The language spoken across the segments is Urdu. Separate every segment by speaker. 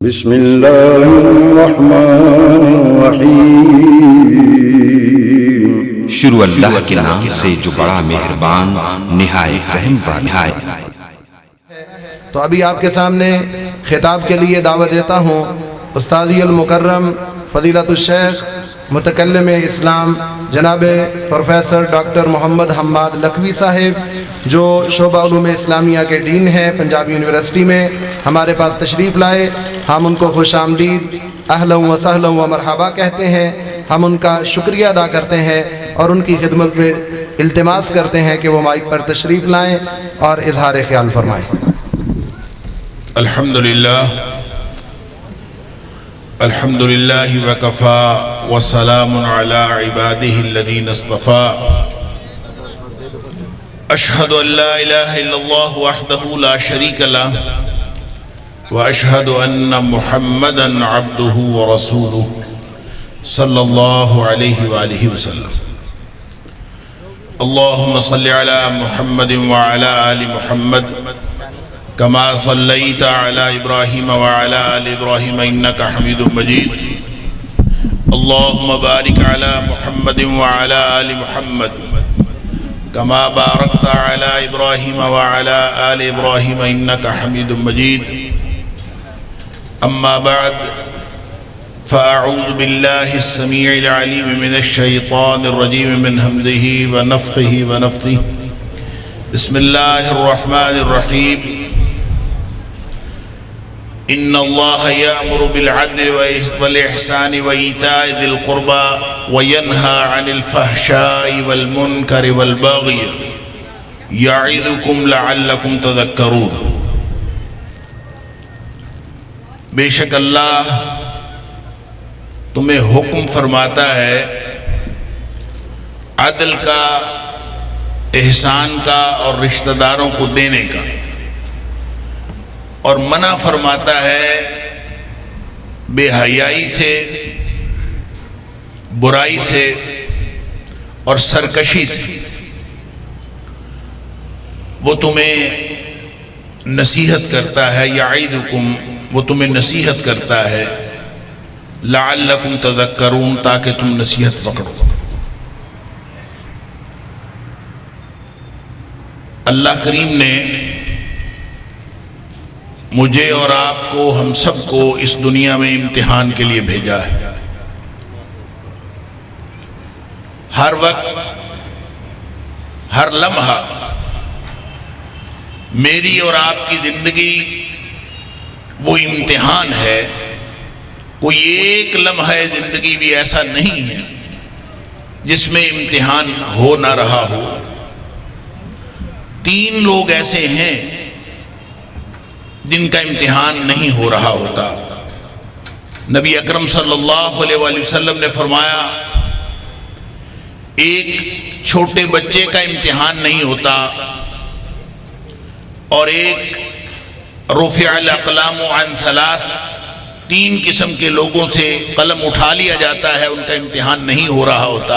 Speaker 1: بسم اللہ الرحمن الرحیم۔
Speaker 2: شروع اللہ کے نام سے جو بڑا مہربان نہایت رحم والا ہے۔
Speaker 3: تو ابھی آپ کے سامنے خطاب کے لیے دعوت دیتا ہوں استاذی المکرم فضیلت الشیخ متکلم اسلام جناب پروفیسر ڈاکٹر محمد حماد لکھوی صاحب، جو شعبہ علوم اسلامیہ کے ڈین ہیں پنجاب یونیورسٹی میں، ہمارے پاس تشریف لائے۔ ہم ان کو خوش آمدید اہلا و سہلا و مرحبا کہتے ہیں، ہم ان کا شکریہ ادا کرتے ہیں اور ان کی خدمت میں التماس کرتے ہیں کہ وہ مائک پر تشریف لائیں اور اظہار خیال فرمائیں۔
Speaker 4: الحمد للہ وکفا وسلام علی عبادہ الذین اصطفى اشہد ان لا الہ الا اللہ وحدہ لا شریک لہ واشہد ان محمدا عبدہ ورسولہ صلی اللہ علیہ وآلہ وسلم۔ اللہم صلی علی محمد وعلی آل محمد كما صليت على إبراهيم وعلى آل إبراهيم إنك حميد مجيد۔ اللهم بارك على محمد وعلى آل محمد كما باركت على إبراهيم وعلى آل إبراهيم إنك حميد مجيد۔ أما بعد، فأعوذ بالله السميع العليم من الشيطان الرجيم من همزه ونفخه ونفثه۔ بسم الله الرحمن الرحيم۔ ان اللہ یأمر بالعدل والإحسان وإیتاء ذی القربى وینہی عن الفحشاء والمنکر والبغی یعظکم لعلکم تذکرون۔ بے شک اللہ تمہیں حکم فرماتا ہے عدل کا، احسان کا اور رشتہ داروں کو دینے کا، اور منع فرماتا ہے بے حیائی سے، برائی سے اور سرکشی سے۔ وہ تمہیں نصیحت کرتا ہے، یعظکم، وہ تمہیں نصیحت کرتا ہے، لعلکم تذکرون، تاکہ تم نصیحت پکڑو۔ اللہ کریم نے مجھے اور آپ کو، ہم سب کو اس دنیا میں امتحان کے لیے بھیجا ہے۔ ہر وقت، ہر لمحہ میری اور آپ کی زندگی وہ امتحان ہے۔ کوئی ایک لمحہ زندگی بھی ایسا نہیں ہے جس میں امتحان ہو نہ رہا ہو۔ تین لوگ ایسے ہیں جن کا امتحان نہیں ہو رہا ہوتا۔ نبی اکرم صلی اللہ علیہ وآلہ وسلم نے فرمایا، ایک چھوٹے بچے کا امتحان نہیں ہوتا، اور ایک رفع الاقلام عن ثلاث، تین قسم کے لوگوں سے قلم اٹھا لیا جاتا ہے، ان کا امتحان نہیں ہو رہا ہوتا۔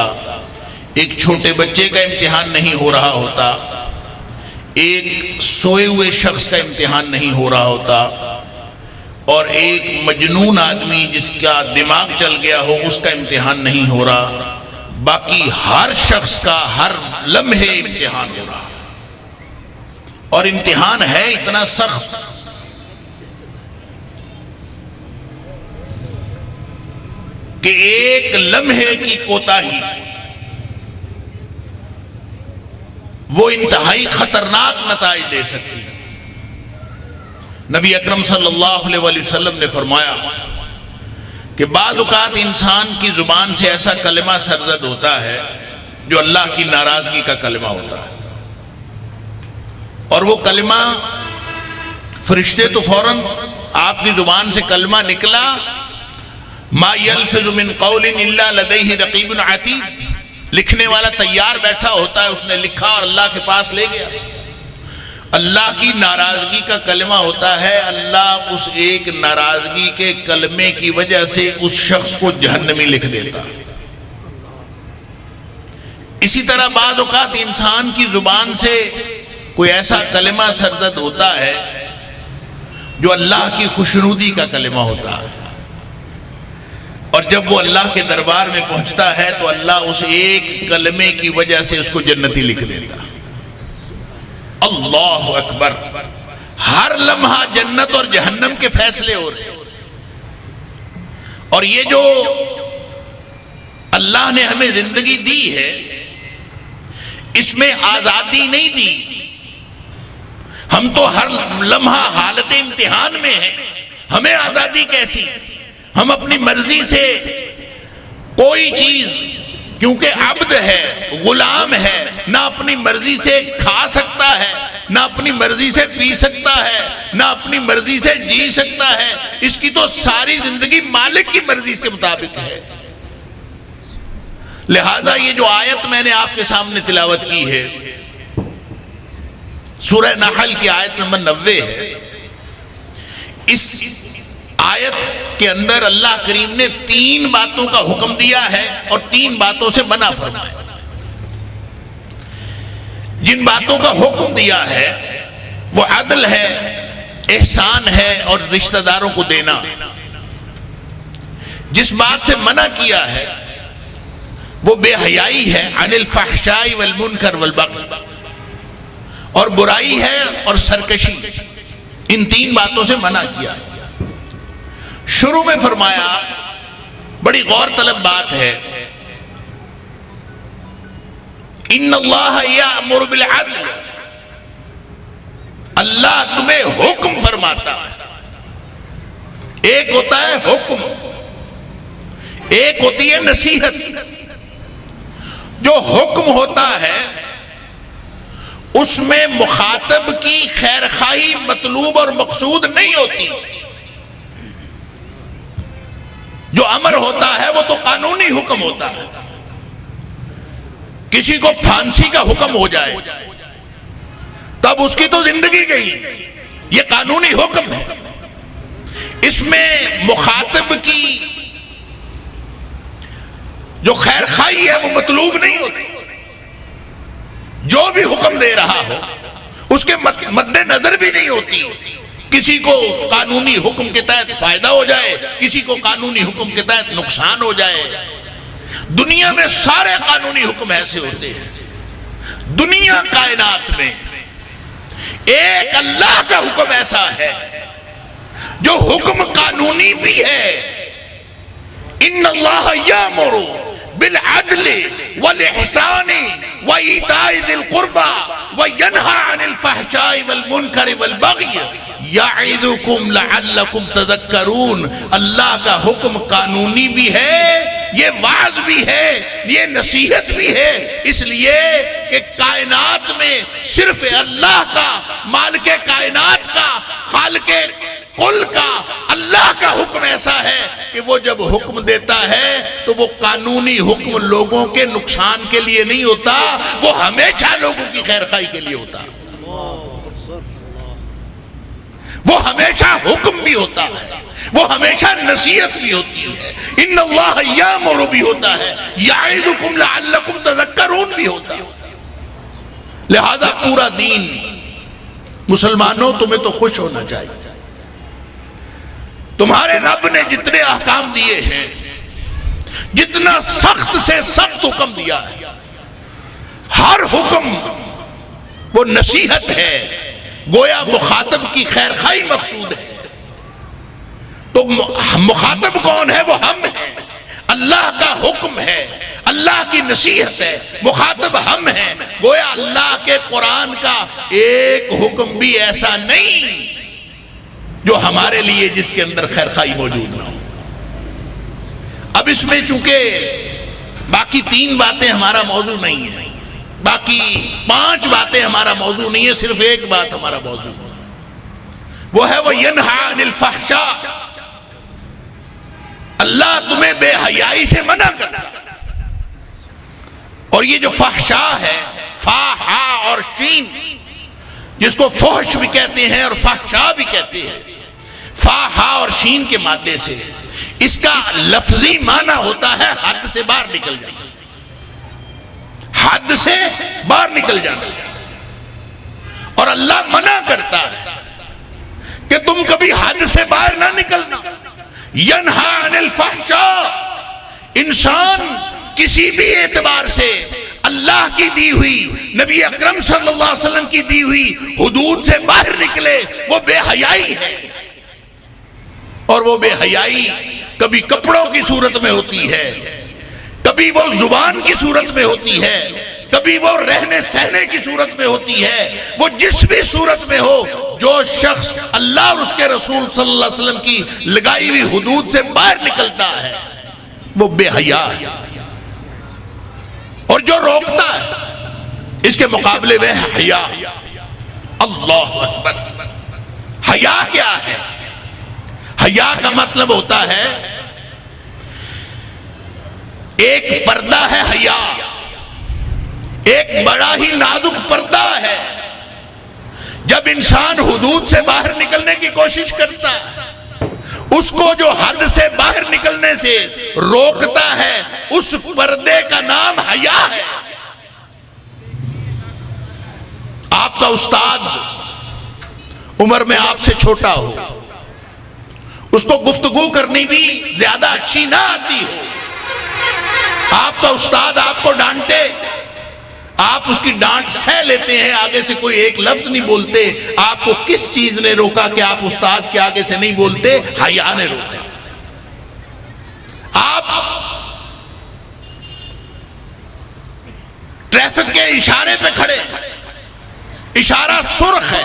Speaker 4: ایک چھوٹے بچے کا امتحان نہیں ہو رہا ہوتا، ایک سوئے ہوئے شخص کا امتحان نہیں ہو رہا ہوتا، اور ایک مجنون آدمی جس کا دماغ چل گیا ہو اس کا امتحان نہیں ہو رہا۔ باقی ہر شخص کا ہر لمحے امتحان ہو رہا، اور امتحان ہے اتنا سخت کہ ایک لمحے کی کوتاہی وہ انتہائی خطرناک نتائج دے سکتی ہے۔ نبی اکرم صلی اللہ علیہ وآلہ وسلم نے فرمایا کہ بعض اوقات انسان کی زبان سے ایسا کلمہ سرزد ہوتا ہے جو اللہ کی ناراضگی کا کلمہ ہوتا ہے، اور وہ کلمہ فرشتے تو فوراً آپ کی زبان سے کلمہ نکلا، ما یلفظ من قول الا لدیہ رقیب عتید، لکھنے والا تیار بیٹھا ہوتا ہے، اس نے لکھا اور اللہ کے پاس لے گیا۔ اللہ کی ناراضگی کا کلمہ ہوتا ہے، اللہ اس ایک ناراضگی کے کلمے کی وجہ سے اس شخص کو جہنمی لکھ دیتا۔ اسی طرح بعض اوقات انسان کی زبان سے کوئی ایسا کلمہ سرزد ہوتا ہے جو اللہ کی خوشنودی کا کلمہ ہوتا ہے، اور جب وہ اللہ کے دربار میں پہنچتا ہے تو اللہ اس ایک کلمے کی وجہ سے اس کو جنتی لکھ دیتا۔ اللہ اکبر! ہر لمحہ جنت اور جہنم کے فیصلے ہو رہے ہیں، اور یہ جو اللہ نے ہمیں زندگی دی ہے اس میں آزادی نہیں دی۔ ہم تو ہر لمحہ حالت امتحان میں ہیں، ہمیں آزادی کیسی؟ ہم اپنی مرضی سے کوئی چیز، کیونکہ عبد ہے، غلام ہے، نہ اپنی مرضی سے کھا سکتا ہے، نہ اپنی مرضی سے پی سکتا ہے، نہ اپنی مرضی سے جی سکتا ہے۔ اس کی تو ساری زندگی مالک کی مرضی کے مطابق ہے۔ لہذا یہ جو آیت میں نے آپ کے سامنے تلاوت کی ہے، سورہ نحل کی آیت نمبر 90 ہے، اس آیت کے اندر اللہ کریم نے 3 باتوں کا حکم دیا ہے اور 3 باتوں سے منع فرمایا۔ جن باتوں کا حکم دیا ہے وہ عدل ہے، احسان ہے اور رشتہ داروں کو دینا۔ جس بات سے منع کیا ہے وہ بے حیائی ہے، عن الفحشاء والمنکر والبغی، اور برائی ہے اور سرکشی۔ ان 3 باتوں سے منع کیا۔ شروع میں فرمایا، بڑی غور طلب بات ہے، ان اللہ یأمر بالعدل، اللہ تمہیں حکم فرماتا ہے۔ ایک ہوتا ہے حکم، ایک ہوتی ہے نصیحت۔ جو حکم ہوتا ہے اس میں مخاطب کی خیر خواہی مطلوب اور مقصود نہیں ہوتی۔ جو امر ہوتا ہے وہ تو قانونی حکم ہوتا ہے۔ کسی کو پھانسی کا حکم ہو جائے تب اس کی تو زندگی گئی، یہ قانونی حکم ہے۔ اس میں مخاطب کی جو خیر خواہی ہے وہ مطلوب نہیں ہوتی۔ جو بھی حکم دے رہا ہو اس کے مد نظر بھی نہیں ہوتی۔ کسی کو قانونی حکم کے تحت فائدہ ہو جائے، کسی کو قانونی حکم کے تحت نقصان ہو جائے۔ دنیا میں سارے قانونی حکم ایسے ہوتے ہیں۔ دنیا کائنات میں ایک اللہ کا حکم ایسا ہے جو حکم قانونی بھی ہے۔ ان اللہ یامر بالعدل والاحسان وایتاء ذی القربى وینہی عن الفحشاء والمنکر والبغی یعظکم لعلکم تذکرون۔ اللہ کا حکم قانونی بھی ہے، یہ وعظ بھی ہے، یہ نصیحت بھی ہے، اس لیے کہ کائنات میں صرف اللہ کا، مالک کائنات کا، خالق کل کا، اللہ کا حکم ایسا ہے کہ وہ جب حکم دیتا ہے تو وہ قانونی حکم لوگوں کے نقصان کے لیے نہیں ہوتا، وہ ہمیشہ لوگوں کی خیر خواہی کے لیے ہوتا، وہ ہمیشہ حکم بھی ہوتا ہے، وہ ہمیشہ نصیحت بھی ہوتی ہے۔ ان اللہ یامر بھی ہوتا ہے، یعظکم لعلکم تذکرون بھی ہوتا ہے۔ لہذا پورا دین، مسلمانوں تمہیں تو خوش ہونا چاہیے۔ تمہارے رب نے جتنے احکام دیے ہیں، جتنا سخت سے سخت حکم دیا ہے، ہر حکم وہ نصیحت ہے، گویا مخاطب کی خیر خواہی مقصود ہے۔ تو مخاطب کون ہے؟ وہ ہم ہیں۔ اللہ کا حکم ہے، اللہ کی نصیحت ہے، مخاطب ہم ہیں۔ گویا اللہ کے قرآن کا ایک حکم بھی ایسا نہیں جو ہمارے لیے جس کے اندر خیر خواہی موجود نہ ہو۔ اب اس میں چونکہ باقی 3 باتیں ہمارا موضوع نہیں ہے، باقی 5 باتیں ہمارا موضوع نہیں ہے، صرف ایک بات ہمارا موضوع ہے، وہ ہے وَيَنْهَى عَنِ الْفَحْشَاءِ۔ اللہ تمہیں بے حیائی سے منع کرتا، اور یہ جو فحشاء ہے، فا ہا اور شین، جس کو فحش بھی کہتے ہیں اور فحشاء بھی کہتے ہیں، فا ہا اور شین کے مادے سے، اس کا لفظی معنی ہوتا ہے حد سے باہر نکل جانا، حد سے باہر نکل جانا۔ اور اللہ منع کرتا ہے کہ تم کبھی حد سے باہر نہ نکلنا. ینہا عن الفحشاء، انسان کسی بھی اعتبار سے اللہ کی دی ہوئی، نبی اکرم صلی اللہ علیہ وسلم کی دی ہوئی حدود سے باہر نکلے وہ بے حیائی ہے. اور وہ بے حیائی کبھی کپڑوں کی صورت میں ہوتی ہے، کبھی وہ زبان کی صورت میں ہوتی ہے، کبھی وہ رہنے سہنے کی صورت میں ہوتی ہے. وہ جس بھی صورت میں ہو، جو شخص اللہ اور اس کے رسول صلی اللہ علیہ وسلم کی لگائی ہوئی حدود سے باہر نکلتا ہے وہ بے حیا ہے. اور جو روکتا ہے اس کے مقابلے میں حیا. اللہ اکبر. حیا کیا ہے؟ حیا کا مطلب ہوتا ہے ایک پردہ ہے. حیا ایک بڑا ہی نازک پردہ ہے. جب انسان حدود سے باہر نکلنے کی کوشش کرتا ہے، اس کو جو حد سے باہر نکلنے سے روکتا ہے، اس پردے کا نام حیا ہے. آپ کا استاد عمر میں آپ سے چھوٹا ہو، اس کو گفتگو کرنی بھی زیادہ اچھی نہ آتی ہو، آپ کا استاد آپ کو ڈانٹے، آپ اس کی ڈانٹ سہ لیتے ہیں، آگے سے کوئی ایک لفظ نہیں بولتے. آپ کو کس چیز نے روکا کہ آپ استاد کے آگے سے نہیں بولتے؟ حیا نے روکا. آپ ٹریفک کے اشارے پہ کھڑے، اشارہ سرخ ہے،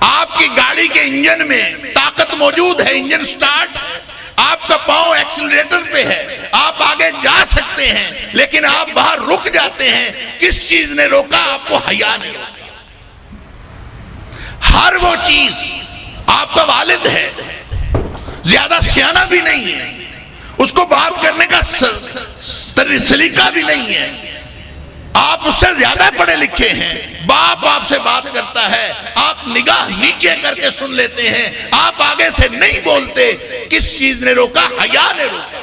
Speaker 4: آپ کی گاڑی کے انجن میں طاقت موجود ہے، انجن سٹارٹ ہے، آپ کا پاؤں ایکسلریٹر پہ ہے، آپ آگے جا سکتے ہیں، لیکن آپ باہر رک جاتے ہیں. کس چیز نے روکا؟ آپ کو حیا نے روکا. ہر وہ چیز، آپ کا والد ہے، زیادہ سیانہ بھی نہیں ہے، اس کو بات کرنے کا سلیقہ بھی نہیں ہے، آپ اس سے زیادہ پڑھے لکھے ہیں، باپ آپ سے بات کرتا ہے، آپ نگاہ نیچے کر کے سن لیتے ہیں، آپ آگے سے نہیں بولتے. کس چیز نے روکا؟ حیا نے روکا.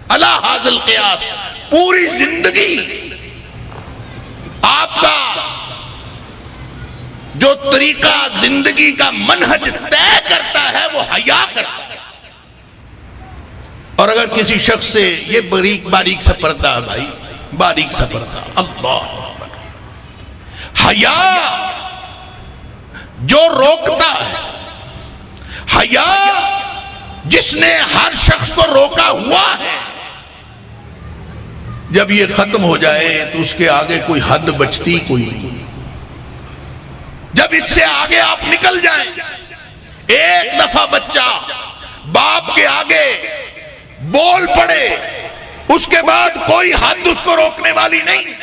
Speaker 4: علی ھذا القیاس پوری زندگی آپ کا جو طریقہ زندگی کا منہج طے کرتا ہے وہ حیا کرتا ہے. اور اگر کسی شخص سے یہ باریک سا پردہ ہے بھائی، باریک سا پردہ، اللہ اکبر. حیا جو روکتا ہے، حیا جس نے ہر شخص کو روکا ہوا ہے، جب یہ ختم ہو جائے تو اس کے آگے کوئی حد بچتی کوئی نہیں. جب اس سے آگے آپ نکل جائیں، ایک دفعہ بچہ باپ کے آگے بول پڑے، اس کے بعد کوئی حد اس کو روکنے والی نہیں.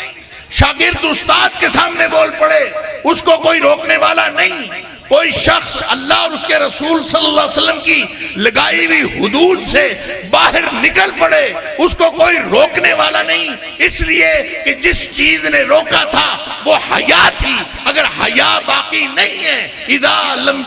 Speaker 4: شاگرد استاد کے سامنے بول پڑے، اس کو کوئی روکنے والا نہیں. کوئی شخص اللہ اور اس کے رسول صلی اللہ علیہ وسلم کی لگائی ہوئی حدود سے باہر نکل پڑے، اس کو کوئی روکنے والا نہیں. اس لیے کہ جس چیز نے روکا تھا وہ حیا تھی. اگر حیا باقی نہیں ہے، اذا لم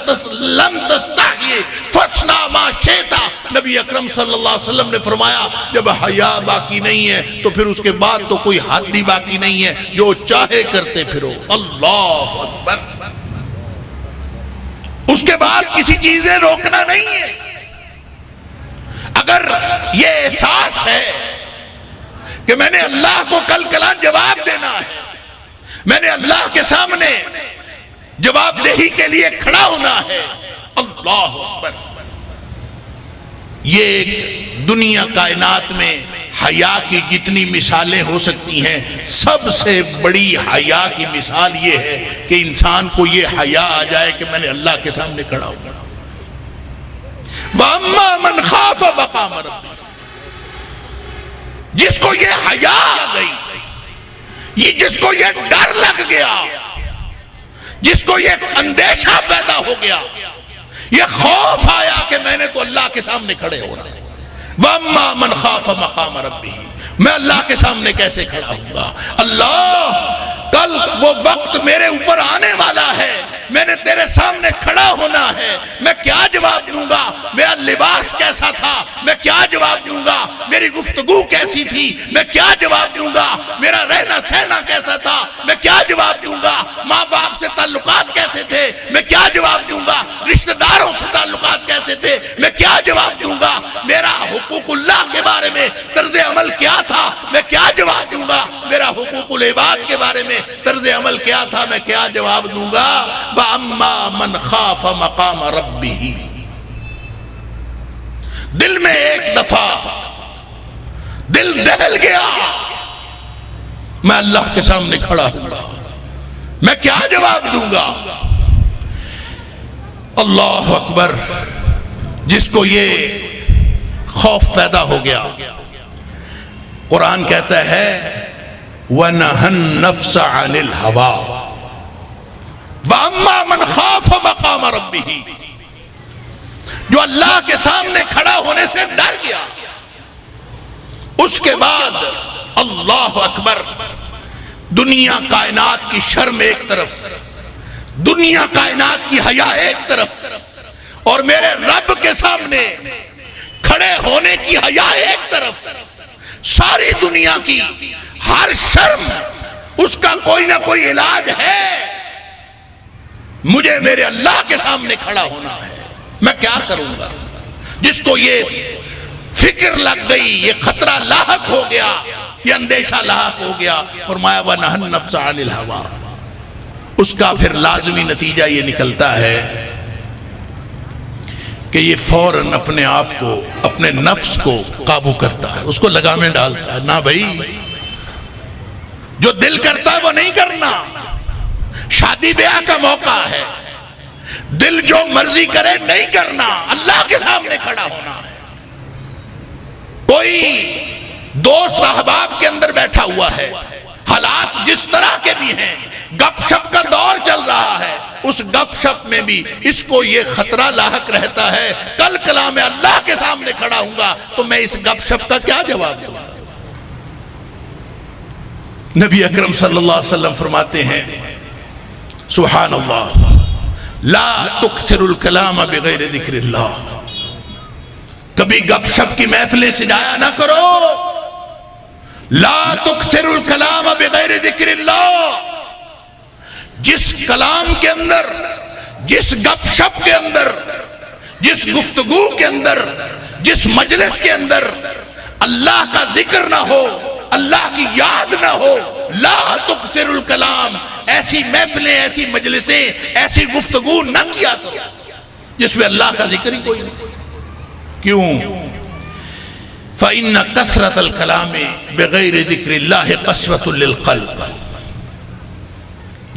Speaker 4: تستحی فاصنع ما شئت، نبی اکرم صلی اللہ علیہ وسلم نے فرمایا جب حیا باقی نہیں ہے تو پھر اس کے بعد تو کوئی حد ہی باقی نہیں ہے، جو چاہے کرتے پھرو. اللہ اکبر. اس کے بعد کسی چیز نے روکنا نہیں ہے. اگر یہ احساس ہے کہ میں نے اللہ کو کل کلا جواب دینا ہے، میں نے اللہ کے سامنے جواب دہی کے لیے کھڑا ہونا ہے، اللہ اکبر. یہ ایک دنیا کائنات میں حیا کی جتنی مثالیں ہو سکتی ہیں، سب سے بڑی حیا کی مثال یہ ہے کہ انسان کو یہ حیا آ جائے کہ میں نے اللہ کے سامنے کھڑا ہوں. وَأَمَّا مَنْ خَافَ مَقَامَ رَبِّهِ، جس کو یہ حیا آ گئی، یہ جس کو یہ ڈر لگ گیا، جس کو یہ اندیشہ پیدا ہو گیا، یہ خوف آیا کہ میں نے تو اللہ کے سامنے کھڑے ہونا ہے. وَأَمَّا مَنْ خَافَ مَقَامَ رَبِّهِ، میں اللہ کے سامنے کیسے کھڑا ہوں گا؟ اللہ کل وہ وقت میرے اوپر آنے والا ہے، میں نے تیرے سامنے کھڑا ہونا ہے، میں کیا جواب دوں گا؟ میرا لباس کیسا تھا، میں کیا جواب دوں گا؟ میری گفتگو کیسی تھی، میں کیا جواب دوں گا؟ میرا رہنا سہنا کیسا تھا، میں کیا جواب دوں گا؟ ماں باپ سے تعلقات کیسے تھے، میں کیا جواب دوں گا؟ رشتہ داروں سے تعلقات کیسے تھے، میں کیا جواب دوں گا؟ میرا حقوق اللہ کے بارے میں طرز عمل کیا تھا، میں کیا جواب دوں گا؟ میرا حقوق العباد کے بارے میں طرز عمل کیا تھا، میں کیا جواب دوں گا؟ وَأَمَّا مَنْ خَافَ مَقَامَ رَبِّهِ، دل میں ایک دفعہ دل دہل گیا، میں اللہ کے سامنے کھڑا ہوں گا، میں کیا جواب دوں گا؟ اللہ اکبر! جس کو یہ خوف پیدا ہو گیا، قرآن کہتا ہے وَنَهَى النَّفْسَ عَنِ الْهَوَىٰ وَأَمَّا مَنْ خَافَ مَقَامَ رَبِّهِ، جو اللہ کے سامنے کھڑا ہونے سے ڈر گیا، اس کے بعد اللہ اکبر، دنیا کائنات کی شرم ایک طرف، دنیا کائنات کی حیا ایک طرف، اور میرے رب کے سامنے کھڑے ہونے کی حیا ایک طرف، ساری دنیا کی ہر شرم اس کا کوئی نہ کوئی علاج ہے، مجھے میرے اللہ کے سامنے کھڑا ہونا ہے، میں کیا کروں گا؟ جس کو یہ فکر لگ گئی، یہ خطرہ لاحق ہو گیا، یہ اندیشہ لاحق ہو گیا، فرمایا وَنَهَى النَّفْسَ عَنِ الْهَوَىٰ، اس کا پھر لازمی نتیجہ یہ نکلتا ہے کہ یہ فوراً اپنے آپ کو، اپنے نفس کو قابو کرتا ہے، اس کو لگامیں ڈالتا ہے، نہ بھائی جو دل کرتا ہے وہ نہیں کرنا، شادی بیاہ کا موقع ہے، دل جو مرضی کرے نہیں کرنا، اللہ کے سامنے کھڑا ہونا ہے۔ کوئی دوست احباب کے اندر بیٹھا ہوا ہے، حالات جس طرح کے بھی ہیں، گپ شپ کا دور چل رہا ہے، اس گپ شپ میں بھی اس کو یہ خطرہ لاحق رہتا ہے، کل کلام اللہ کے سامنے کھڑا ہوں گا تو میں اس گپ شپ کا کیا جواب دوں گا؟ نبی اکرم صلی اللہ علیہ وسلم فرماتے ہیں سبحان اللہ لا تکثر الکلام بغیر ذکر اللہ، کبھی گپ شپ کی محفلیں سجایا نہ کرو، لا تکثر الکلام بغیر ذکر اللہ، جس کلام کے اندر، جس گپ شپ کے اندر، جس گفتگو کے اندر، جس مجلس کے اندر اللہ کا ذکر نہ ہو، اللہ کی یاد نہ ہو، لا تکثر الکلام، ایسی محفلیں، ایسی مجلسیں، ایسی گفتگو نہ کیا کرو جس میں اللہ کا ذکر ہی کوئی نہیں۔ کیوں؟ فَإِنَّ كَثْرَةَ الْكَلَامِ بِغَيْرِ ذِكْرِ اللَّهِ قَسْوَةٌ لِلْقَلْبِ،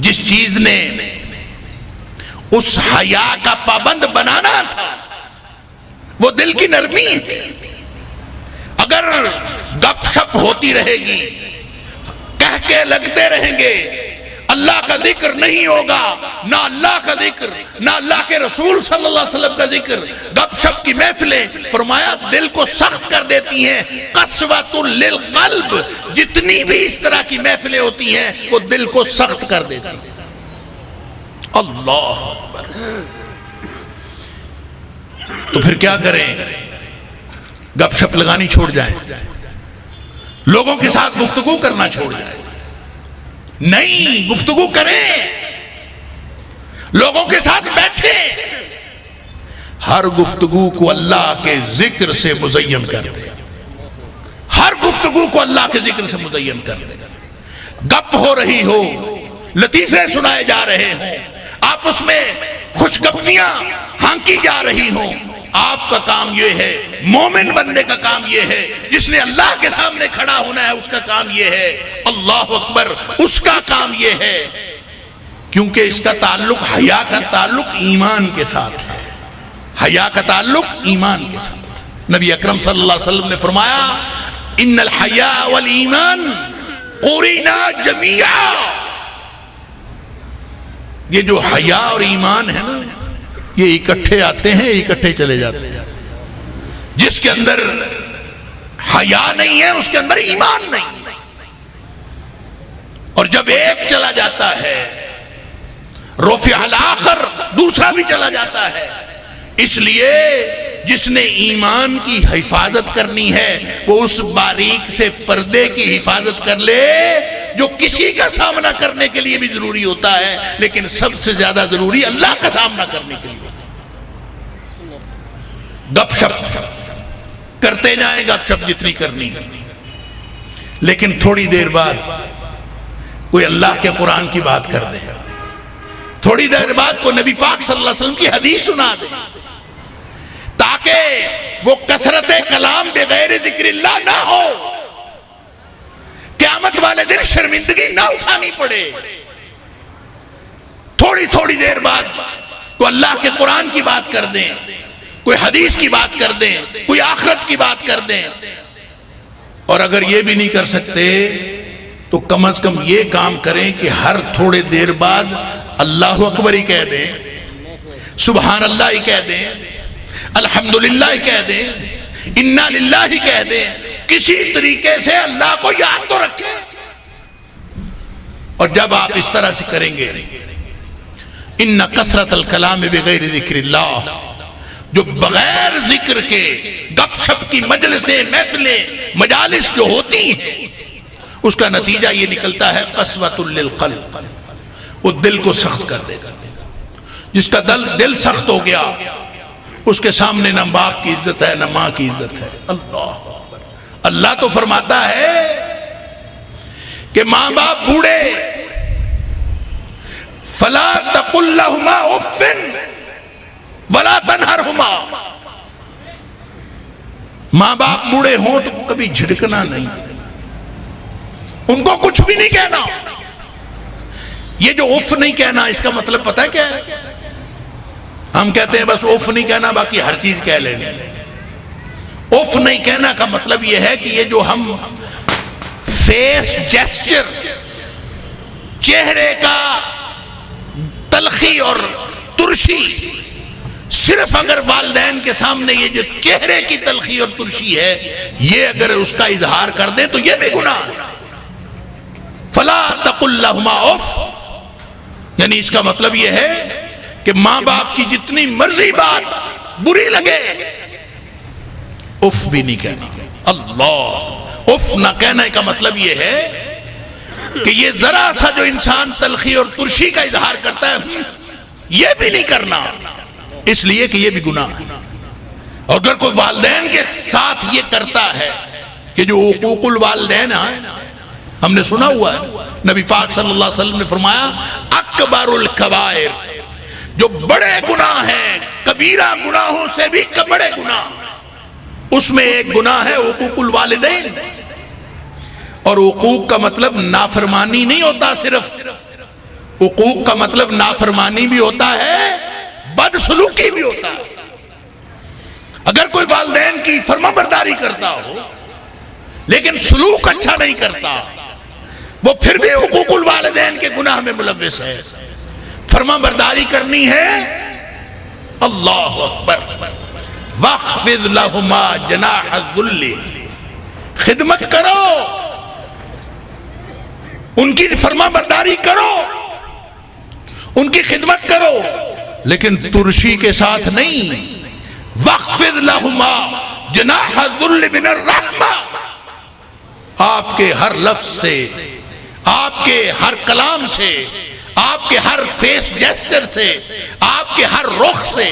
Speaker 4: جس چیز نے اس حیا کا پابند بنانا تھا وہ دل کی نرمی ہے، اگر گپ شپ ہوتی رہے گی، کہہ کے لگتے رہیں گے، اللہ کا ذکر نہیں ہوگا، نہ اللہ کا ذکر، نہ اللہ کے رسول صلی اللہ علیہ وسلم کا ذکر، گپ شپ کی محفلیں فرمایا دل کو سخت کر دیتی ہیں، قسوۃ للقلب، جتنی بھی اس طرح کی محفلیں ہوتی ہیں وہ دل کو سخت کر دیتی ہیں۔ اللہ اکبر! تو پھر کیا کریں؟ گپ شپ لگانی چھوڑ جائیں، لوگوں کے ساتھ گفتگو کرنا چھوڑ جائیں؟ نہیں، گفتگو کریں، لوگوں کے ساتھ بیٹھیں، ہر گفتگو کو اللہ کے ذکر سے مزین کر دیں، ہر گفتگو کو اللہ کے ذکر سے مزین کر دیں۔ گپ ہو رہی ہو، لطیفے سنائے جا رہے ہوں، آپس میں خوشگپیاں ہانکی جا رہی ہوں، آپ کا کام یہ ہے، مومن بندے کا کام یہ ہے، جس نے اللہ کے سامنے کھڑا ہونا ہے اس کا کام یہ ہے، اللہ اکبر، اس کا کام یہ ہے، کیونکہ اس کا تعلق، حیا کا تعلق ایمان کے ساتھ ہے، حیا کا تعلق ایمان کے ساتھ۔ نبی اکرم صلی اللہ علیہ وسلم نے فرمایا ان الحیاء والایمان قرینا جمیعا، یہ جو حیا اور ایمان ہے نا، یہ اکٹھے آتے ہیں، اکٹھے چلے جاتے ہیں۔ جس کے اندر حیا نہیں ہے اس کے اندر ایمان نہیں، اور جب ایک چلا جاتا ہے رفع الآخر دوسرا بھی چلا جاتا ہے. اس لیے جس نے ایمان کی حفاظت کرنی ہے وہ اس باریک سے پردے کی حفاظت کر لے جو کسی کا سامنا کرنے کے لیے بھی ضروری ہوتا ہے، لیکن سب سے زیادہ ضروری اللہ کا سامنا کرنے کے لیے ہوتا ہے. گپ شپ کرتے جائیں، گپ شپ جتنی کرنی ہے، لیکن تھوڑی دیر بعد کوئی اللہ کے قرآن کی بات کر دے، تھوڑی دیر بعد کو نبی پاک صلی اللہ علیہ وسلم کی حدیث سنا دے، تاکہ وہ کثرت کلام بغیر ذکر اللہ نہ ہو، قیامت والے دن شرمندگی نہ اٹھانی پڑے. تھوڑی تھوڑی دیر بعد تو اللہ کے قرآن کی بات کر دیں، کوئی حدیث کی بات کر دیں، کوئی آخرت کی بات کر دیں. اور اگر یہ بھی نہیں کر سکتے تو کم از کم یہ کام کریں کہ ہر تھوڑے دیر بعد اللہ اکبر ہی کہہ دیں، سبحان اللہ ہی کہہ دیں، الحمدللہ ہی کہہ دیں، انا للہ ہی کہہ دیں. کسی طریقے سے اللہ کو یاد تو رکھیں. اور جب آپ اس طرح سے کریں گے، ان کثرت الکلام بغیر ذکر اللہ، جو بغیر ذکر کے گپ شپ کی مجلسیں، محفلیں، مجالس جو ہوتی ہیں، اس کا نتیجہ یہ نکلتا ہے قسوۃ للقلب، وہ دل کو سخت کر دے گا. جس کا دل سخت ہو گیا اس کے سامنے نہ باپ کی عزت ہے نہ ماں کی عزت ہے. اللہ اکبر. اللہ تو فرماتا ہے کہ ماں باپ بوڑھے، فلا تقل لهما اف ولا تنہرہما، ماں باپ بوڑھے ہوں تو کبھی جھڑکنا نہیں، ان کو کچھ بھی نہیں کہنا. یہ جو اف نہیں کہنا، اس کا مطلب پتہ ہے کیا ہے؟ ہم کہتے ہیں بس اف نہیں کہنا، باقی ہر چیز کہہ لیں گے. اف نہیں کہنا کا مطلب یہ ہے کہ یہ جو ہم فیس جیسچر، چہرے کا تلخی اور ترشی، صرف اگر والدین کے سامنے یہ جو چہرے کی تلخی اور ترشی ہے، یہ اگر اس کا اظہار کر دیں تو یہ بھی گناہ ہے. فلا تقل لهما اف، یعنی اس کا مطلب یہ ہے کہ ماں باپ کی جتنی مرضی بات بری لگے اف بھی نہیں کہنا. اللہ، اف نہ کہنے کا مطلب یہ ہے کہ یہ ذرا سا جو انسان تلخی اور ترشی کا اظہار کرتا ہے یہ بھی نہیں کرنا، اس لیے کہ یہ بھی گناہ ہے. اور اگر کوئی والدین کے ساتھ یہ کرتا ہے کہ جو حقوق الوالدین ہیں، ہم نے سنا ہوا ہے نبی پاک صلی اللہ علیہ وسلم نے فرمایا اکبر الکبائر، جو بڑے گناہ ہیں، کبیرہ گناہوں سے بھی بڑے گناہ، اس میں ایک گناہ ہے حقوق الوالدین. اور حقوق کا مطلب نافرمانی نہیں ہوتا، صرف حقوق کا مطلب نافرمانی بھی ہوتا ہے، بدسلوکی بھی ہوتا ہے. اگر کوئی والدین کی فرما برداری کرتا ہو لیکن سلوک اچھا نہیں کرتا، وہ پھر بھی حقوق الوالدین کے گناہ میں ملوث ہے. فرما برداری کرنی ہے، اللہ اکبر. وَاخْفِضْ لَهُمَا جَنَاحَ الذُّلِّ، خدمت کرو، ان کی فرما برداری کرو، ان کی خدمت کرو، لیکن ترشی کے ساتھ نہیں. وَاخْفِضْ لَهُمَا جَنَاحَ الذُّلِّ مِنَ الرَّحْمَةِ، آپ کے ہر لفظ سے، آپ کے ہر کلام سے، آپ کے ہر فیس جیسچر سے، آپ کے ہر رخ سے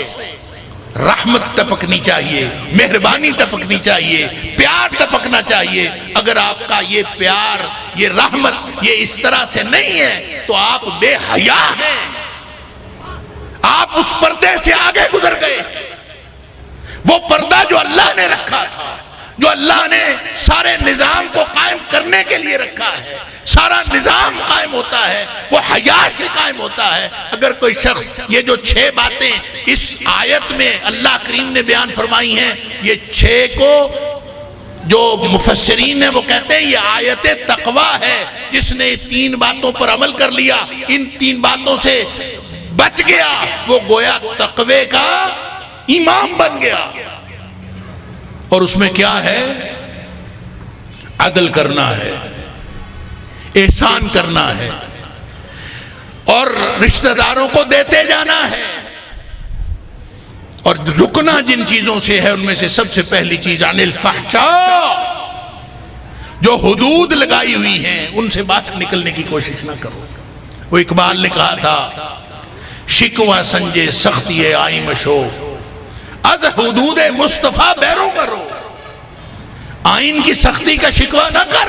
Speaker 4: رحمت ٹپکنی چاہیے، مہربانی ٹپکنی چاہیے، پیار ٹپکنا چاہیے. اگر آپ کا یہ پیار، یہ رحمت، یہ اس طرح سے نہیں ہے تو آپ بے حیا ہیں، آپ اس پردے سے آگے گزر گئے. وہ پردہ جو اللہ نے رکھا تھا، جو اللہ نے سارے نظام کو قائم کرنے کے لیے رکھا ہے، سارا نظام قائم ہوتا ہے وہ حیا سے قائم ہوتا ہے. اگر کوئی شخص یہ جو 6 باتیں اس آیت میں اللہ کریم نے بیان فرمائی ہیں، یہ 6 کو جو مفسرین ہیں وہ کہتے ہیں یہ آیت تقوی ہے. جس نے 3 باتوں پر عمل کر لیا، ان 3 باتوں سے بچ گیا، وہ گویا تقوی کا امام بن گیا. اور اس میں کیا ہے؟ عدل کرنا ہے، احسان کرنا ہے. اور رشتہ داروں کو دیتے جانا ہے، اور رکنا جن چیزوں سے ہے ان میں سے سب سے پہلی چیز عن الفحشاء، جو حدود لگائی ہوئی ہیں ان سے باہر نکلنے کی کوشش نہ کرو۔ وہ اقبال نے کہا تھا شکوہ سنجے سختی آئی مشو، از حدود مصطفیٰ بیرو کرو، آئین کی سختی کا شکوہ نہ کر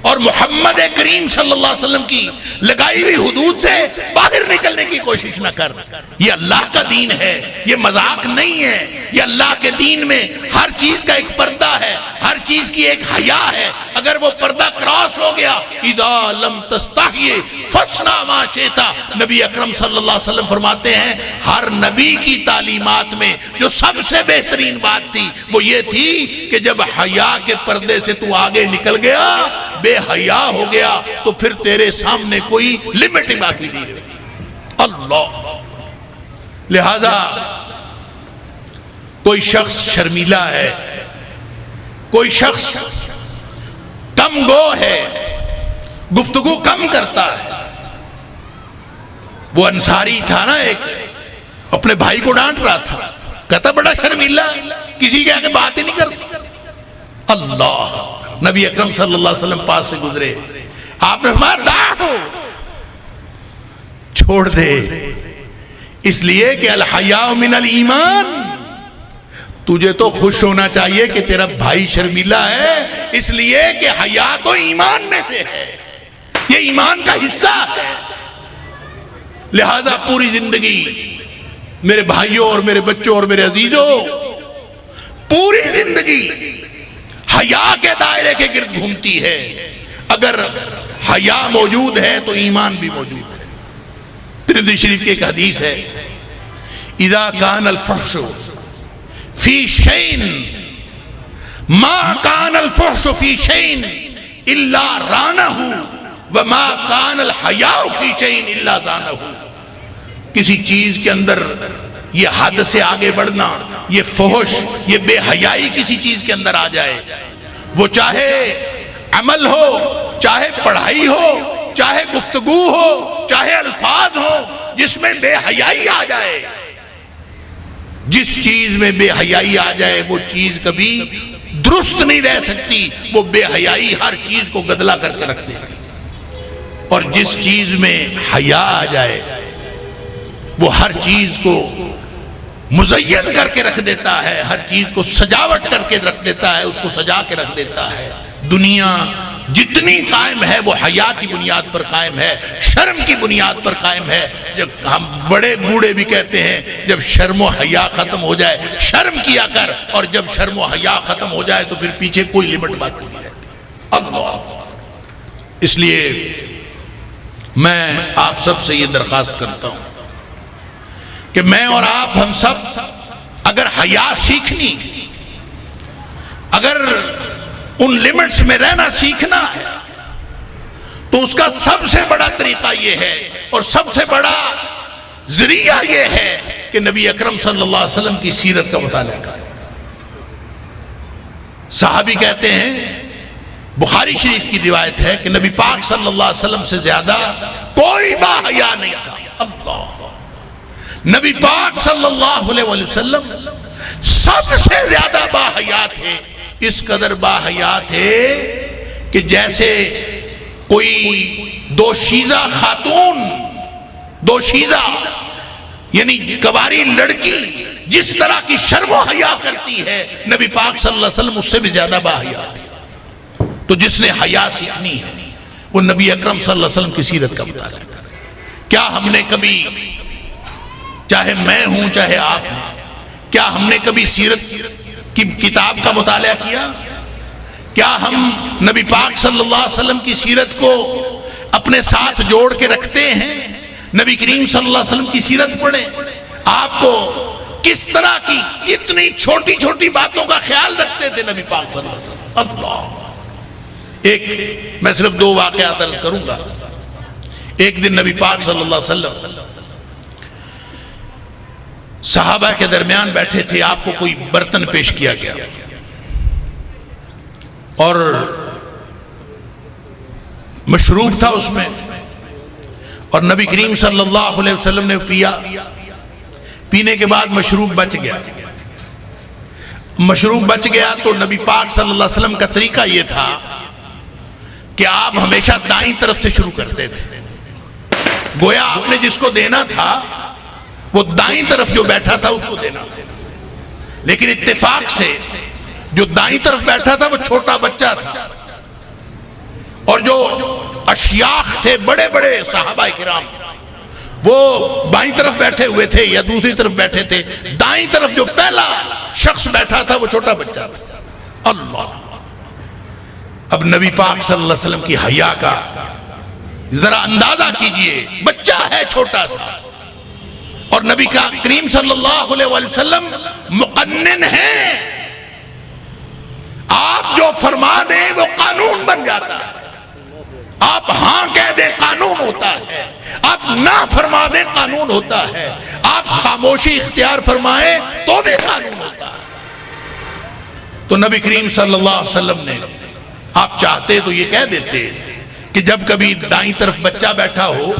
Speaker 4: اور محمد کریم صلی اللہ علیہ وسلم کی لگائی ہوئی حدود سے باہر نکلنے کی کوشش نہ کر۔ یہ اللہ کا دین ہے، یہ مذاق نہیں ہے۔ یہ اللہ کے دین میں ہر چیز کا ایک پردہ ہے، ہر چیز کی ایک حیا ہے۔ اگر وہ پردہ کراس ہو گیا، اذا لم تستحی فاصنع ما شئت، نبی اکرم صلی اللہ علیہ وسلم فرماتے ہیں ہر نبی کی تعلیمات میں جو سب سے بہترین بات تھی وہ یہ تھی کہ جب حیا کے پردے سے تو آگے نکل گیا، بے حیا ہو گیا، تو پھر تیرے سامنے کوئی لمٹ ہی باقی نہیں رہتی۔ اللہ، لہذا کوئی شخص شرمیلا ہے، کوئی شخص کم گو ہے، گفتگو کم کرتا ہے۔ وہ انصاری تھا نا، ایک اپنے بھائی کو ڈانٹ رہا تھا، کہتا بڑا شرمیلا، کسی کے آگے بات ہی نہیں کرتا۔ اللہ، نبی اکرم صلی اللہ علیہ وسلم پاس سے گزرے، آپ نے فرمایا ڈانٹو، چھوڑ دے، اس لیے کہ الحیاء من الایمان، تجھے تو خوش ہونا چاہیے کہ تیرا بھائی شرمیلا ہے، اس لیے کہ حیا تو ایمان میں سے ہے، یہ ایمان کا حصہ ہے۔ لہذا پوری زندگی میرے بھائیوں اور میرے بچوں اور میرے عزیزوں، پوری زندگی حیا کے دائرے کے گرد گھومتی ہے۔ اگر حیا موجود ہے تو ایمان بھی موجود ہے۔ ترمذی شریف کی ایک حدیث ہے، اذا کان الفحش فی شیء ما کان الفحش فی شیء الا رانہ وما کان الحیاء فی شیء الا زانہ۔ کسی چیز کے اندر یہ حد سے آگے بڑھنا، یہ فحش، یہ بے حیائی کسی چیز کے اندر آ جائے، وہ چاہے عمل ہو، چاہے پڑھائی ہو، چاہے گفتگو ہو، چاہے الفاظ ہو، جس میں بے حیائی آ جائے، جس چیز میں بے حیائی آ جائے وہ چیز کبھی درست نہیں رہ سکتی۔ وہ بے حیائی ہر چیز کو گدلا کر کے رکھ دیتی، اور جس چیز میں حیا آ جائے وہ ہر چیز کو مزین کر کے رکھ دیتا ہے، ہر چیز کو سجاوٹ کر کے رکھ دیتا ہے، اس کو سجا کے رکھ دیتا ہے۔ دنیا جتنی قائم ہے وہ حیا کی بنیاد پر قائم ہے، شرم کی بنیاد پر قائم ہے۔ جب ہم بڑے بوڑھے بھی کہتے ہیں جب شرم و حیا ختم ہو جائے شرم کیا کر، اور جب شرم و حیا ختم ہو جائے تو پھر پیچھے کوئی لمٹ باقی نہیں رہتی۔ اللہ، اس لیے میں آپ سب سے یہ درخواست کرتا ہوں کہ میں اور آپ ہم سب اگر حیا سیکھنی، اگر ان لمٹس میں رہنا سیکھنا ہے، تو اس کا سب سے بڑا طریقہ یہ ہے اور سب سے بڑا ذریعہ یہ ہے کہ نبی اکرم صلی اللہ علیہ وسلم کی سیرت کا مطالعہ کریں۔ صحابی کہتے ہیں، بخاری شریف کی روایت ہے کہ نبی پاک صلی اللہ علیہ وسلم سے زیادہ کوئی باحیا نہیں تھا۔ اللہ، نبی پاک صلی اللہ علیہ وسلم سب سے زیادہ باحیا تھے، اس قدر باحیا تھے کہ جیسے کوئی دوشیزہ خاتون، دوشیزہ یعنی کواری لڑکی جس طرح کی شرم و حیا کرتی ہے، نبی پاک صلی اللہ علیہ وسلم اس سے بھی زیادہ باحیا تھے۔ تو جس نے حیا سیکھنی ہے وہ نبی اکرم صلی اللہ علیہ وسلم کی سیرت کا مطالعہ کرے۔ کیا ہم نے کبھی، چاہے میں ہوں چاہے آپ ہیں، کیا ہم نے کبھی سیرت کی کتاب کا مطالعہ کیا؟ کیا ہم نبی پاک صلی اللہ علیہ وسلم کی سیرت کو اپنے ساتھ جوڑ کے رکھتے ہیں؟ نبی کریم صلی اللہ علیہ وسلم کی سیرت پڑھیں، آپ کو کس طرح کی اتنی چھوٹی چھوٹی باتوں کا خیال رکھتے تھے نبی پاک صلی اللہ علیہ وسلم۔ اللہ، ایک میں صرف 2 واقعات عرض کروں گا۔ ایک دن نبی پاک صلی اللہ علیہ وسلم صحابہ کے درمیان بیٹھے تھے، آپ کو کوئی برتن پیش کیا گیا اور مشروب تھا اس میں، اور نبی کریم صلی اللہ علیہ وسلم نے پیا. پینے کے بعد مشروب بچ گیا. مشروب بچ گیا تو نبی پاک صلی اللہ علیہ وسلم کا طریقہ یہ تھا کہ آپ ہمیشہ دائیں طرف سے شروع کرتے تھے. گویا آپ نے جس کو دینا تھا وہ دائیں طرف جو بیٹھا تھا اس کو دینا تھا. لیکن اتفاق سے جو دائیں طرف بیٹھا تھا وہ چھوٹا بچہ تھا، اور جو اشیاخ تھے بڑے بڑے صحابہ کرام وہ بائیں طرف بیٹھے ہوئے تھے یا دوسری طرف بیٹھے تھے. دائیں طرف جو پہلا شخص بیٹھا تھا وہ چھوٹا بچہ تھا. اللہ! اب نبی پاک صلی اللہ علیہ وسلم کی حیا کا ذرا اندازہ کیجئے. بچہ ہے چھوٹا سا، اور نبی کریم صلی اللہ علیہ وسلم مقنن ہیں. آپ جو فرما دیں وہ قانون بن جاتا ہے. آپ ہاں کہہ دیں قانون ہوتا ہے، آپ نہ فرما دیں قانون ہوتا ہے، آپ خاموشی اختیار فرمائیں تو بھی قانون ہوتا ہے. تو نبی کریم صلی اللہ علیہ وسلم نے، آپ چاہتے تو یہ کہہ دیتے کہ جب کبھی دائیں طرف بچہ بیٹھا ہو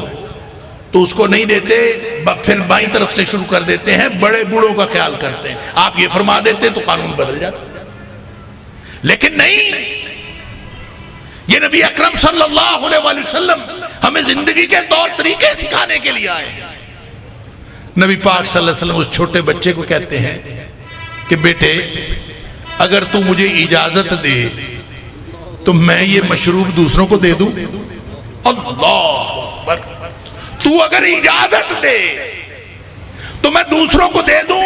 Speaker 4: تو اس کو نہیں دیتے، پھر بائیں طرف سے شروع کر دیتے ہیں، بڑے بوڑھوں کا خیال کرتے ہیں. آپ یہ فرما دیتے تو قانون بدل جاتا. لیکن نہیں، یہ نبی اکرم صلی اللہ علیہ وسلم ہمیں زندگی کے طور طریقے سکھانے کے لیے آئے ہیں. نبی پاک صلی اللہ علیہ وسلم اس چھوٹے بچے کو کہتے ہیں کہ بیٹے اگر تو مجھے اجازت دے تو میں یہ مشروب دوسروں کو دے دوں. اللہ اکبر! تو اگر اجازت دے تو میں دوسروں کو دے دوں.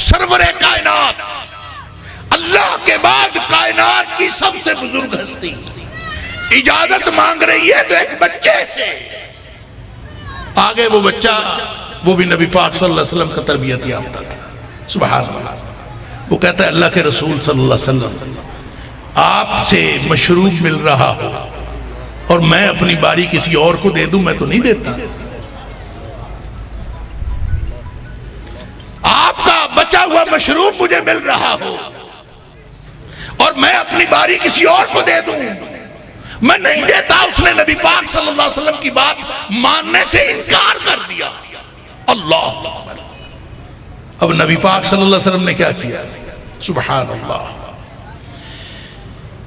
Speaker 4: سرور کائنات، اللہ کے بعد کائنات کی سب سے بزرگ ہستی اجازت مانگ رہی ہے تو ایک بچے سے. آگے وہ بچہ، وہ بھی نبی پاک صلی اللہ علیہ وسلم کا تربیت یافتہ تھا. سبحان اللہ! وہ کہتا ہے اللہ کے رسول صلی اللہ علیہ وسلم آپ سے مشروب مل رہا ہو اور میں اپنی باری کسی اور کو دے دوں، میں تو نہیں دیتا. آپ کا بچا ہوا مشروب مجھے مل رہا ہو اور میں اپنی باری کسی اور کو دے دوں، میں نہیں دیتا. اس نے نبی پاک صلی اللہ علیہ وسلم کی بات ماننے سے انکار کر دیا. اللہ اکبر! اب نبی پاک صلی اللہ علیہ وسلم نے کیا کیا؟ سبحان اللہ!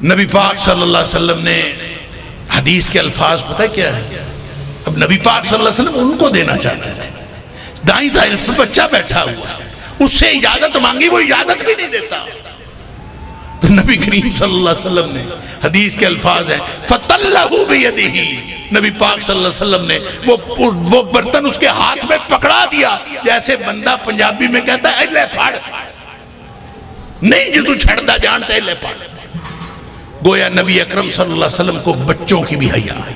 Speaker 4: نبی پاک صلی اللہ علیہ وسلم نے حدیث کے الفاظ پتہ کیا ہے؟ اب نبی پاک صلی اللہ علیہ وسلم ان کو دینا چاہتے تھے. دائیں طرف میں بچہ بیٹھا ہوا ہے، اس سے اجازت مانگی، وہ اجازت بھی نہیں دیتا. تو نبی کریم صلی اللہ علیہ وسلم نے، حدیث کے الفاظ ہیں فَطَلَّهُ بِيَدِهِ، نبی پاک صلی اللہ علیہ وسلم نے وہ برتن اس کے ہاتھ میں پکڑا دیا جیسے بندہ پنجابی میں کہتا ہے لے پھاڑ، نہیں جو تو چھڑدا جانتا ہے لے پھاڑ. گویا نبی اکرم صلی اللہ علیہ وسلم کو بچوں کی بھی حیا ہے.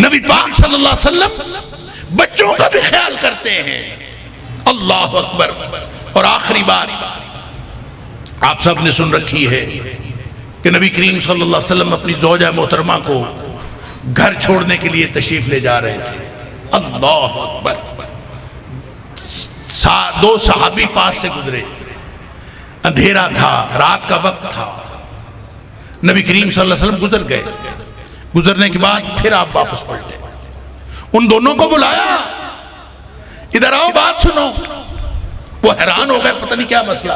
Speaker 4: نبی پاک صلی اللہ علیہ وسلم بچوں کا بھی خیال کرتے ہیں. اللہ اکبر! اور آخری بات آپ سب نے سن رکھی ہے کہ نبی کریم صلی اللہ علیہ وسلم اپنی زوجہ محترمہ کو گھر چھوڑنے کے لیے تشریف لے جا رہے تھے. اللہ اکبر! دو صحابی پاس سے گزرے، اندھیرا تھا، رات کا وقت تھا. نبی کریم صلی اللہ علیہ وسلم گزر گئے. گزرنے کے بعد پھر آپ واپس پلٹے، ان دونوں کو بلایا، ادھر آؤ بات سنو. وہ حیران ہو گئے، پتہ نہیں کیا مسئلہ.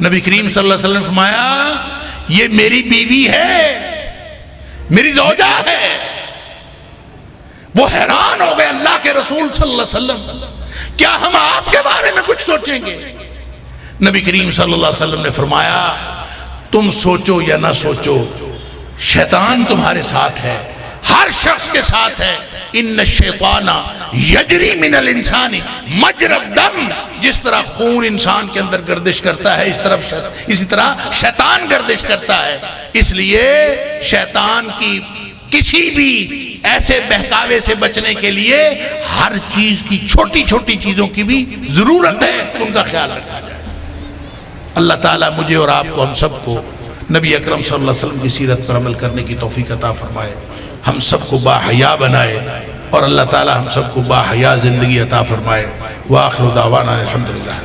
Speaker 4: نبی کریم صلی اللہ علیہ وسلم نے فرمایا یہ میری بیوی ہے، میری زوجہ ہے. وہ حیران ہو گئے، اللہ کے رسول صلی اللہ علیہ وسلم کیا ہم آپ کے بارے میں کچھ سوچیں گے؟ نبی کریم صلی اللہ علیہ وسلم نے فرمایا تم سوچو یا نہ سوچو، شیطان تمہارے ساتھ ہے، ہر شخص کے ساتھ ہے. ان الشیطان یجری من الانسان مجری الدم، جس طرح خون انسان کے اندر گردش کرتا ہے اسی طرح شیطان گردش کرتا ہے. اس لیے شیطان کی کسی بھی ایسے بہکاوے سے بچنے کے لیے ہر چیز کی، چھوٹی چھوٹی چیزوں کی بھی ضرورت ہے، ان کا خیال رکھا جائے. اللہ تعالیٰ مجھے اور آپ کو، ہم سب کو نبی اکرم صلی اللہ علیہ وسلم کی سیرت پر عمل کرنے کی توفیق عطا فرمائے، ہم سب کو باحیا بنائے، اور اللہ تعالیٰ ہم سب کو باحیا زندگی عطا فرمائے. وآخر دعوانا الحمدللہ.